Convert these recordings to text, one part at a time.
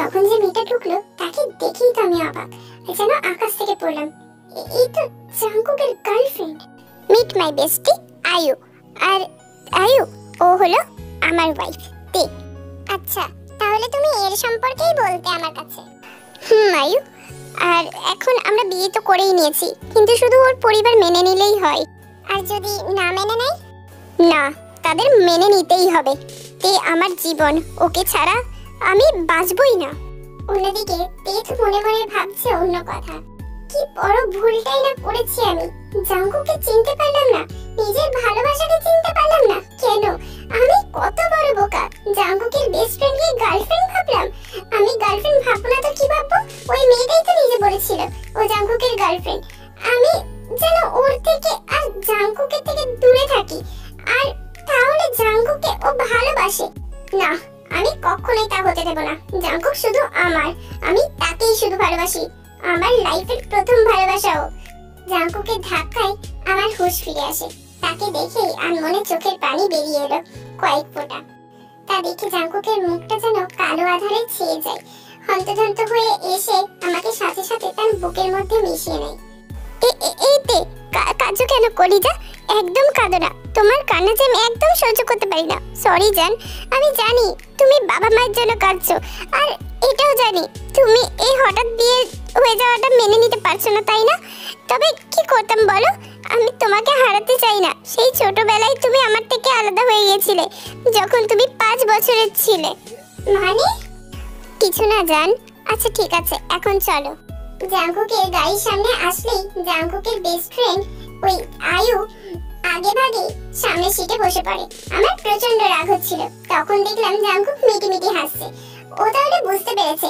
তখন যে মেয়েটা ঢুকলো তাকে দেখেই তো আমি অবাক, যেন আকাশ থেকে পড়লাম। এই তো জাঙ্কুকের গার্লফ্রেন্ড। মিট মাই বেস্টি আয়ু। আর আয়ু ও হলো আমার ওয়াইফ তে। আচ্ছা, তাহলে তুমি এর সম্পর্কেই বলতে আমার কাছে। আয়ু, আর এখন আমরা বিয়ে তো করেই নিয়েছি, কিন্তু শুধু ওর পরিবার মেনে নিলেই হয়। আর যদি না মেনে নেয়? না, তাদের মেনে নিতেই হবে। তে আমার জীবন, ওকে ছাড়া আমি বাঁচবই না। অন্যদিকে তেজ মনে মনে ভাবছে অন্য কথা। কি বড় ভুলটাই না করেছি আমি। জাঙ্কুকে চিনতে পারলাম না, নিজের ভালোবাসাকে চিনতে পারলাম না। কেন? আমি কত বড় বোকা। জাঙ্কুকের বেস্ট ফ্রেন্ডকে গার্লফ্রেন্ড ভাবলাম। আমি গার্লফ্রেন্ড ভাববো না তো কি ভাববো? ওই মেয়েটাই তো নিজে বলেছিল ও জাঙ্কুকের গার্লফ্রেন্ড। আমি যেন ওর থেকে আর জাঙ্কুকের থেকে দূরে থাকি। আর তাহলে জাঙ্কুকে ও ভালোবাসে না, আমি কখনোই তা হতে দেব না। জাঙ্কুক শুধু আমার, আমি তাকেই শুধু ভালোবাসি। আমার লাইফের প্রথম ভালোবাসা ও। জাঙ্কুকের ধাক্কায় আমার হুঁশ ফিরে আসে। তাকে দেখেই আনমনে চোখের পানি বেরিয়ে এলো কয়েক ফোঁটা। তা দেখে জাঙ্কুকের মুখটা যেন কালো আধারে ছেয়ে যায়। হন্তদন্ত হয়ে এসে আমাকে সাথে সাথে তার বুকের মধ্যে মিশিয়ে নেয়। এইতে কাজু কেন কলিজা? একদম কাঁদো না, তোমার কান্না যে আমি একদম সহ্য করতে পারি না। সরি জান, আমি জানি তুমি বাবা মায়ের জন্য কাঁদছো, আর এটাও জানি তুমি এই হঠাৎ বিয়ে হয়ে যাওয়াটা মেনে নিতে পারছো না, তাই না? তবে কি করতাম বলো? আমি তোমাকে হারাতে চাই না। সেই ছোটবেলায় তুমি আমার থেকে আলাদা হয়ে গিয়েছিলে, যখন তুমি 5 বছরের ছিলে। মানে? কিছু না জান। আচ্ছা ঠিক আছে, এখন চলো। জাঙ্কুকের গাড়ির সামনে আসলেই জাঙ্কুকের বেস্ট ফ্রেন্ড ওই আয়ু আগে ভাগে সামনের সিটে বসে পড়ে। আমার প্রচন্ড রাগ হচ্ছিল। তখন দেখলাম জাঙ্কুক মিটি মিটি হাসছে। ও তাহলে বুঝতে পেরেছে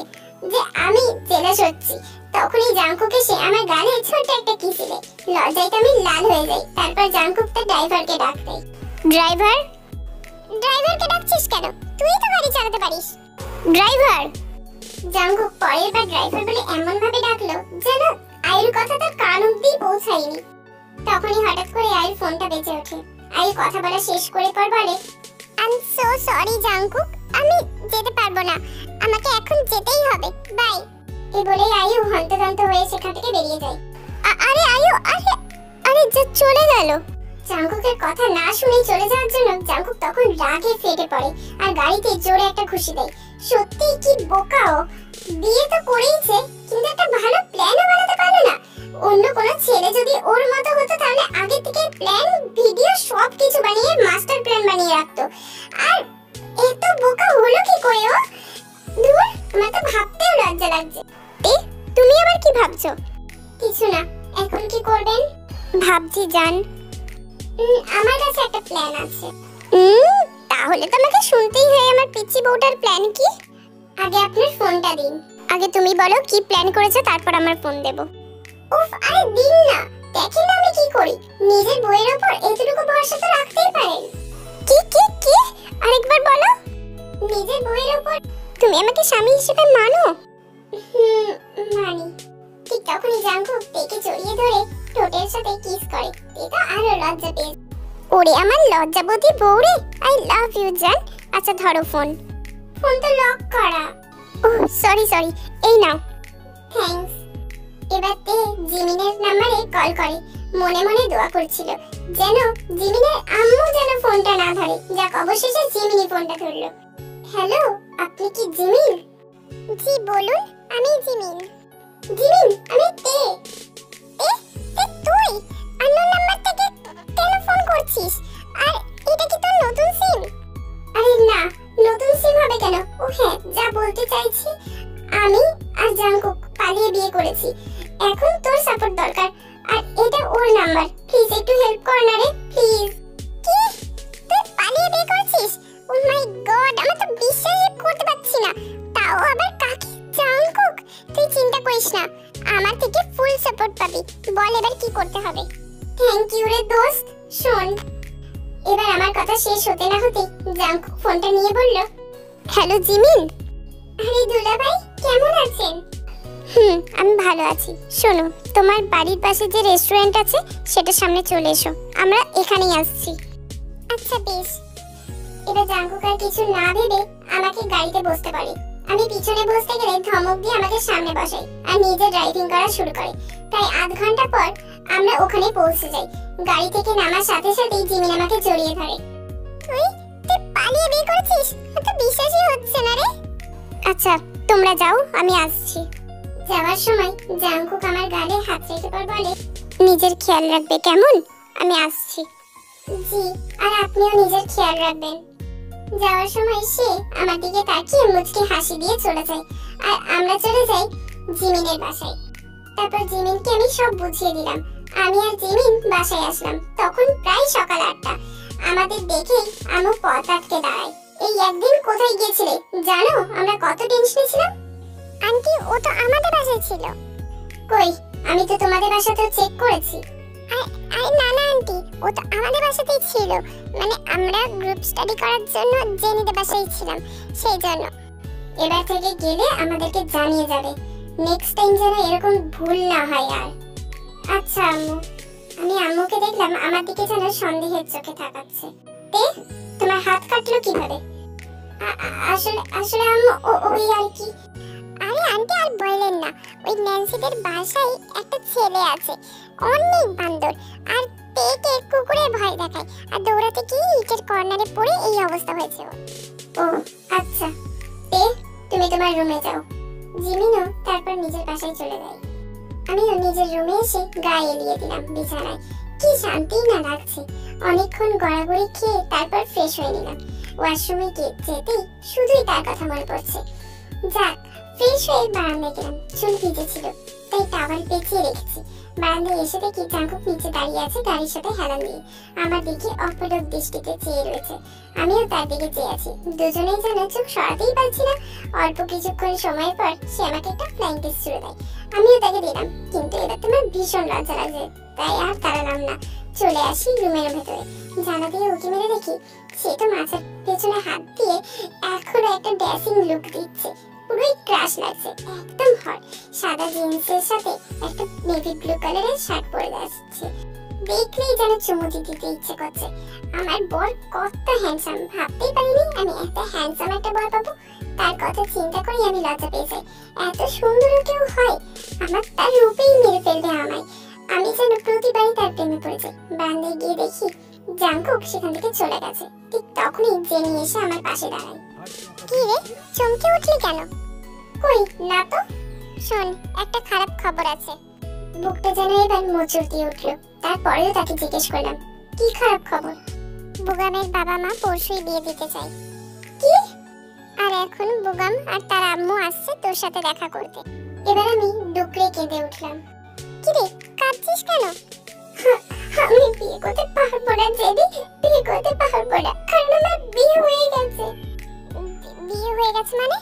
যে আমি জেলাস হচ্ছি। তখনই জাঙ্কুক এসে আমার গালে ছোট্ট একটা কিস দিলে। লজ্জায় তো আমি লাল হয়ে যাই। তারপর জাঙ্কুক তার ড্রাইভারকে ডাক দেয়। ড্রাইভার? ড্রাইভারকে ডাকছিস কেন? তুই তো গাড়ি চালাতে পারিস। ড্রাইভার? জাঙ্কুক পরের বার ড্রাইভার বলে এমন ভাবে ডাকলো যেন আয়ুর কথা তার কান অব্দি পৌঁছায়নি। তখনই হঠাৎ করে আয়ুর ফোনটা বেজে ওঠে। আয়ু কথা বলা শেষ করে পর বলে, I am so sorry Jungkook, আমি যেতে পারবো না, আমাকে এখন যেতেই হবে, বাই। এই বলে আয়ু হন্তদন্ত হয়ে সেখান থেকে বেরিয়ে যায়। আরে আয়ু, আরে আরে যে চলে গেল। জাঙ্কুকের কথা না শুনে চলে যাওয়ার জন্য জাঙ্কুক তখন রাগে ফেটে পড়ে আর গাড়িতে জোরে একটা ঘুষি দেয়। সত্যি কি বোকা ও! বিয়ে তো করেইছে, কিন্তু একটা ভালো প্ল্যানও বানাতে পারলো না। অন্য কোনো ছেলে যদি ওর মতো হতো তাহলে আগে থেকে প্ল্যান, ভিডিও সবকিছু বানিয়ে মাস্টার প্ল্যান বানিয়ে রাখতো। আর এত বোকা হলো কি করে ও? দূর, আমার তো ভাবতেও লজ্জা লাগছে। তুমি আবার কি ভাবছো? কিছু না। এখন কি করবেন? ভাবছি জান, আমার কাছে একটা প্ল্যান আছে। তাহলে তো আমাকে শুনতেই হয়। আমার পিচ্চি বউটার প্ল্যান কি? আগে আপনার ফোনটা দিন। আগে তুমি বলো কি প্ল্যান করেছো, তারপর আমার ফোন দেব। উফ, আরে দিন না, দেখেন আমি কি করি। নিজের বউয়ের উপর এতটুকু ভরসা তো রাখতেই পারেন। কি কি কি? আরেকবার বলো। নিজের বউয়ের উপর তুমি আমাকে স্বামী হিসেবে মানো? মানি। ঠিক তখনই জাঙ্কুক তেকে জড়িয়ে ধরে ঠোঁটের সাথে কিস করে। এটা আরো লজ্জা পেয়ে। ওরে আমার লজ্জাবতী বউ রে, আই লাভ ইউ জান। আচ্ছা ধরো ফোন। ফোন তো লক করা। ওহ সরি সরি, এই নাও। থ্যাঙ্কস। এবার তে জিমিনের নম্বরে কল করে। মনে মনে দোয়া করছিল যেন জিমিনের আম্মু যেন ফোনটা না ধরে। যাক, অবশেষে জিমিনি ফোনটা ধরলো। হ্যালো, আপনি কি জিমিন? জি বলুন, আমি জিমিন। জিমিন, আমি তে। তে তুই আননোন নাম্বার থেকে কেন ফোন করছিস? আর এটা কি তোর নতুন সিম? আরে না, নতুন সিম হবে কেন? ও হ্যাঁ, যা বলতে চাইছি, আমি আর জাঙ্কুক পালিয়ে বিয়ে করেছি। এখন তোর সাপোর্ট দরকার, আর এটা ওর নাম্বার। প্লিজ একটু হেল্প কর না রে, প্লিজ। কি? তুই পালিয়ে বিয়ে করেছিস? ও মাই গড, আমি তো বিশ্বাসই করতে পারছি না। তাও আবার কাকে? জাঙ্কুক, তুই চিন্তা করিস না, আমার থেকে ফুল সাপোর্ট পাবি। বল এবার কি করতে হবে? থ্যাংক ইউ রে দোস্ত। শোন, এবার আমার কথা শেষ হতে না হতে জাঙ্কুক ফোনটা নিয়ে বলল, হ্যালো জিমিন। আরে দুলা ভাই, কেমন আছেন? আমি ভালো আছি। শোনো, তোমার বাড়ির পাশে যে রেস্টুরেন্ট আছে সেটার সামনে চলে এসো, আমরা এখানেই আসছি। আচ্ছা বেশ। এবার জাঙ্কুক আর কিছু না ভেবে আমাকে গাড়িতে বসতে পারে আমি পিছনে বসতে গেলে ধমক দিয়ে আমাকে সামনে বসাই আর নিজে ড্রাইভিং করা শুরু করে। তাই আধ ঘন্টা পর আমরা ওখানে পৌঁছে যাই। গাড়ি থেকে নামার সাথে সাথেই জিমিন আমাকে জড়িয়ে ধরে। তুই পালিয়ে বিয়ে করেছিস? তো বিশ্বাসই হচ্ছে না রে। আচ্ছা তোমরা যাও, আমি আসছি। যাওয়ার সময় জাংকুক আমার গালে হাত রেখে পর বলে, নিজের খেয়াল রাখবে কেমন? আমি আসছি। জি, আর আপনিও নিজের খেয়াল রাখবেন। যাওয়ার সময় সে আমার দিকে তাকিয়ে মুচকি হাসি দিয়ে চলে যায় আর আমরা চলে যাই জিমিনের বাসায়। তারপর জিমিনকে আমি সব বুঝিয়ে দিলাম। আমি আর জিমিন বাসায় আসলাম। তখন প্রায় সকাল 8টা। আমাদের দেখেই আম্মু পথ আটকে দাঁড়ায়। এই একদিন কোথায় গিয়েছিলে জানো? আমরা কত টেনশনে ছিলাম। আন্টি ও তো আমাদের বাসায় ছিল। কই, আমি তো তোমাদের বাসাতেও চেক করেছি। আরে না না আন্টি, ও তো আমাদের বাসাতেই ছিল। মানে আমরা গ্রুপ স্টাডি করার জন্য জেনিদের বাসায় ছিলাম, সেই জন্য। এবার থেকে গেলে আমাদেরকে জানিয়ে যাবে। নেক্সট টাইম যেন এরকম ভুল না হয় আর। আচ্ছা আম্মু। আমি আম্মুকে দেখলাম আমার দিকে যেন সন্দেহের চোখে তাকাচ্ছে। তোমার হাত কাটলো কিভাবে? আসলে আম্মু ওই আর কি। আরে আন্টি আর বললেন না, ওই ন্যান্সিদের বাসায় একটা ছেলে আছে, অনেক বান্দর, আর পেটে কুকুরের ভয় দেখায়, আর দৌড়াতে গিয়ে ইটের কর্নারে পড়ে এই অবস্থা হয়েছে। ও আচ্ছা, তুমি তোমার রুমে যাও। জিমিনও তারপর নিজের বাসায় চলে যায়। আমিও নিজের রুমে এসে গায়ে এলিয়ে দিলাম বিছানায়। কি শান্তি না লাগছে। অনেকক্ষণ গড়াগড়ি খেয়ে তারপর ফ্রেশ হয়ে নিলাম। ওয়াশরুমে যেতেই শুধুই তার কথা মনে পড়ছে। যাক, ফ্রেশ হয়ে বারান্দায় গেলাম। চুল ভিজে ছিল তাই টাওয়াল পেঁচিয়ে রেখেছি। বারান্দায় এসে দেখি জাংকুক নিচে দাঁড়িয়ে আছে গাড়ির সাথে হেলান দিয়ে। আমার দিকে অপলক দৃষ্টিতে চেয়ে রয়েছে। আমিও তার দিকে চেয়ে আছি। দুজনেই যেন চোখ সরাতেই পারছি না। অল্প কিছুক্ষণ সময় পর সে আমাকে একটা ফ্লাইং কিস ছুড়ে দেয়। আমিও তাকে দিলাম, কিন্তু এবার তোমার ভীষণ লজ্জা লাগছে, তাই আর তাড়ালাম না। চলে আসি রুমের ভেতরে। জানা দিয়ে উঁকি মেরে দেখি সে তো মাথার পেছনে হাত দিয়ে এখনো একটা ড্যাসিং লুক দিচ্ছে। পুরোই ক্রাশ লাগছে, একদম হট। সাদা জিন্সের সাথে একটা নেভি ব্লু কালারের শার্ট পরে আসছে। দেখলেই যেন চুমু দিতে ইচ্ছে করছে। আমার বর কত হ্যান্ডসাম, ভাবতেই পারিনি আমি এত হ্যান্ডসাম একটা বর পাবো। তার কথা চিন্তা করেই আমি লজ্জা পেয়ে যাই। এত সুন্দর কেউ হয়? আমার তার রূপেই মেরে ফেলবে আমায়। আমি যেন প্রতিবারই তার প্রেমে পড়ে যাই। বারান্দায় গিয়ে দেখি জাংকুক সেখান থেকে চলে গেছে। ঠিক তখনই জেনি এসে আমার পাশে দাঁড়ায়। কি রে, চমকে উঠলি কেন? কই না তো। শোন, একটা খারাপ খবর আছে। বুকটা যেন এবার মোচড় দিয়ে উঠলো। তারপরেও তাকে জিজ্ঞেস করলাম, কি খারাপ খবর? বুগামের বাবা মা পরশুই বিয়ে দিতে চায়। কি? আর এখন বুগাম আর তার আম্মু আসছে তোর সাথে দেখা করতে। এবার আমি ডুকরে কেঁদে উঠলাম। কি রে, কাঁদছিস কেন? আমি বিয়ে করতে পারবো না জেনি, বিয়ে করতে পারবো না, কারণ আমার বিয়ে হয়ে গেছে। বিয়ে হয়ে গেছে মানে?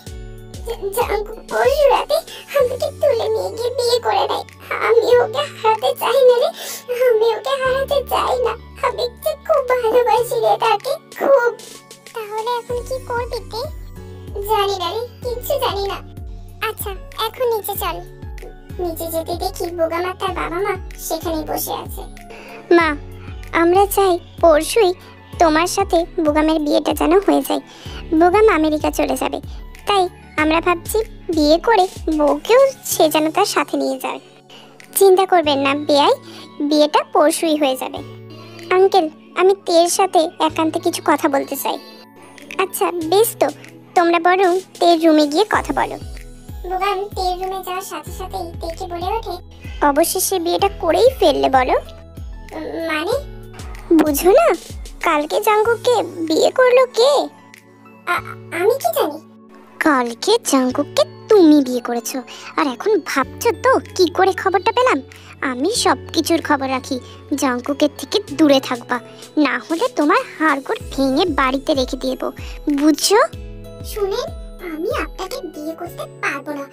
জাংকুক পরশু রাতে আমাকে তুলে নিয়ে গিয়ে বিয়ে করে নেয়। আমি ওকে হারাতে চাই না রে, আমি ওকে হারাতে চাই না। আমি যে খুব ভালোবাসি রে তাকে, খুব। তাহলে এখন কি করবি তুই? জানি না রে, কিচ্ছু জানি না। আচ্ছা এখন নিচে চল। নিচে যেতে দেখি বুগাম আর তার বাবা মা সেখানেই বসে আছে। মা, আমরা চাই পরশুই তোমার সাথে বুগামের বিয়েটা যেন হয়ে যায়। বুগাম আমেরিকা চলে যাবে, তাই আমরা ভাবছি বিয়ে করে বউকেও সে যেন তার সাথে নিয়ে যায়। চিন্তা করবেন না বেয়াই, বিয়েটা পরশুই হয়ে যাবে। আঙ্কেল, আমি তের সাথে একান্তে কিছু কথা বলতে চাই। আচ্ছা বেশ, তো তোমরা বরং তের রুমে গিয়ে কথা বলো। বুগাম তের রুমে যাওয়ার সাথে সাথেই তেকে বলে ওঠে, অবশেষে বিয়েটা করেই ফেললে বলো? মানে বুঝো না, কালকে জাংকুককে বিয়ে করলো কে? আমি কি জানি? কালকে জাংকুককে তুমি বিয়ে করেছো, আর এখন ভাবছো তো কি করে খবরটা পেলাম? আমি সব কিছুর খবর রাখি। জাংকুকের থেকে দূরে থাকবা, না হলে তোমার হাড়গোড় ভেঙে বাড়িতে রেখে দেব, বুঝছো? শুনেন, আমি আপনাকে বিয়ে করতে পারবো না,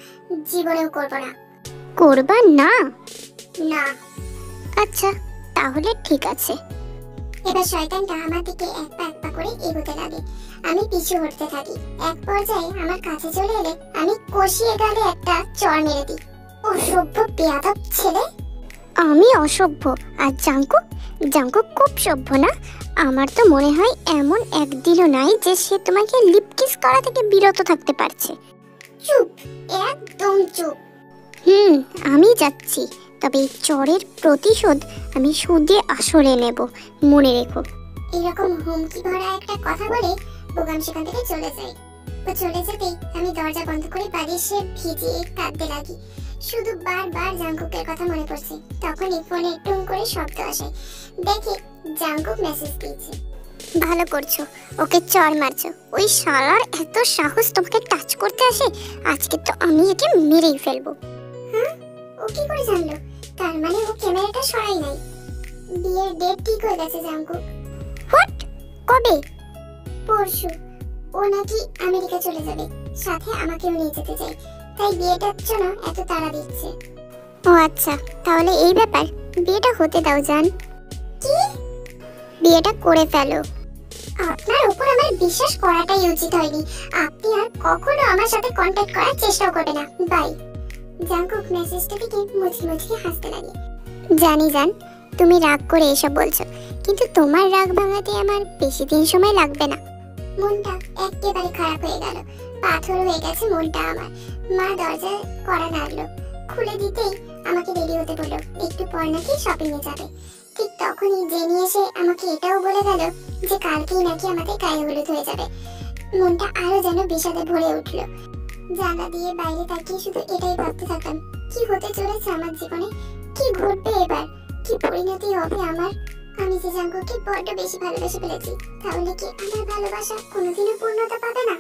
জীবনেও করব না। করবা না? না। আচ্ছা তাহলে ঠিক আছে। এবার শয়তানটা আমার দিকে এক পা করে এগোতে লাগে। আমি পিছু হটতে থাকি। এক পর্যায়ে আমার কাছে চলে এলে আমি কষিয়ে গালে একটা চড় মেরে দিই। অসভ্য বেয়াদব ছেলে। আমি অসভ্য আর জাংকুক খুব সভ্য না? আমার তো মনে হয় এমন একদিনও নাই যে সে তোমাকে লিপ কিস করা থেকে বিরত থাকতে পারছে। চুপ, একদম চুপ। আমি যাচ্ছি, তবে এই চরের প্রতিশোধ আমি সুদে আসলে নেব, মনে রেখো। এরকম হুমকি ভরা একটা কথা বলে বোগাম সেখান থেকে চলে যায়। ও চলে যেতেই আমি দরজা বন্ধ করে বাড়ির সে ভিজিয়ে কাঁদতে লাগি। শুধু বারবার জাংকুকের কথা মনে পড়ছে। তখনই ফোনে টুং করে শব্দ আসে। দেখে জাংকুক মেসেজ দিয়েছে। ভালো করছো, ওকে চড় মারছো। ওই শালার এত সাহস তোমাকে টাচ করতে আসে, আজকে তো আমি একে মেরেই ফেলবো। হ্যাঁ, ও কি করে জানলো? তার মানে ও ক্যামেরাটা সরাই নাই। বিয়ের ডেট ঠিক হয়ে গেছে জাংকুক। হোয়াট? কবে? পরশু। ও নাকি আমেরিকা চলে যাবে, সাথে আমাকেও নিয়ে যেতে চাই, তাই বিয়েটার জন্য এত তাড়া দিচ্ছে। ও আচ্ছা, তাহলে এই ব্যাপার। বিয়েটা হতে দাও জান। কি? বিয়েটা করে ফেলো। আপনার উপর আমার বিশ্বাস করাটাই উচিত হয়নি। আপনি আর কখনো আমার সাথে কন্টাক্ট করার চেষ্টাও করবে না। বাই। জাংকুক মেসেজটা দেখে মুচকি মুচকি হাসতে লাগে। জানি জান, তুমি রাগ করে এসব বলছো, কিন্তু তোমার রাগ ভাঙাতে আমার বেশি দিন সময় লাগবে না। মনটা একেবারে খারাপ হয়ে গেল, পাথর হয়ে গেছে মনটা আমার। মা দরজায় কড়া নাড়লো, খুলে দিতেই আমাকে রেডি হতে বললো, একটু পর নাকি শপিং এ যাবে। ঠিক তখনই জেনি এসে আমাকে এটাও বলে গেল যে কালকেই নাকি আমাদের গায়ে হলুদ হয়ে যাবে। মনটা আরো যেন বিষাদে ভরে উঠলো। জানলা দিয়ে বাইরে তাকিয়ে শুধু এটাই ভাবতে থাকতাম, কি হতে চলেছে আমার জীবনে, কি ঘটবে এবার, কি পরিণতি হবে আমার। আমি যে জাংকুককে বড্ড বেশি ভালোবেসে ফেলেছি, তাহলে কি আমার ভালোবাসা কোনোদিনও পূর্ণতা পাবে না?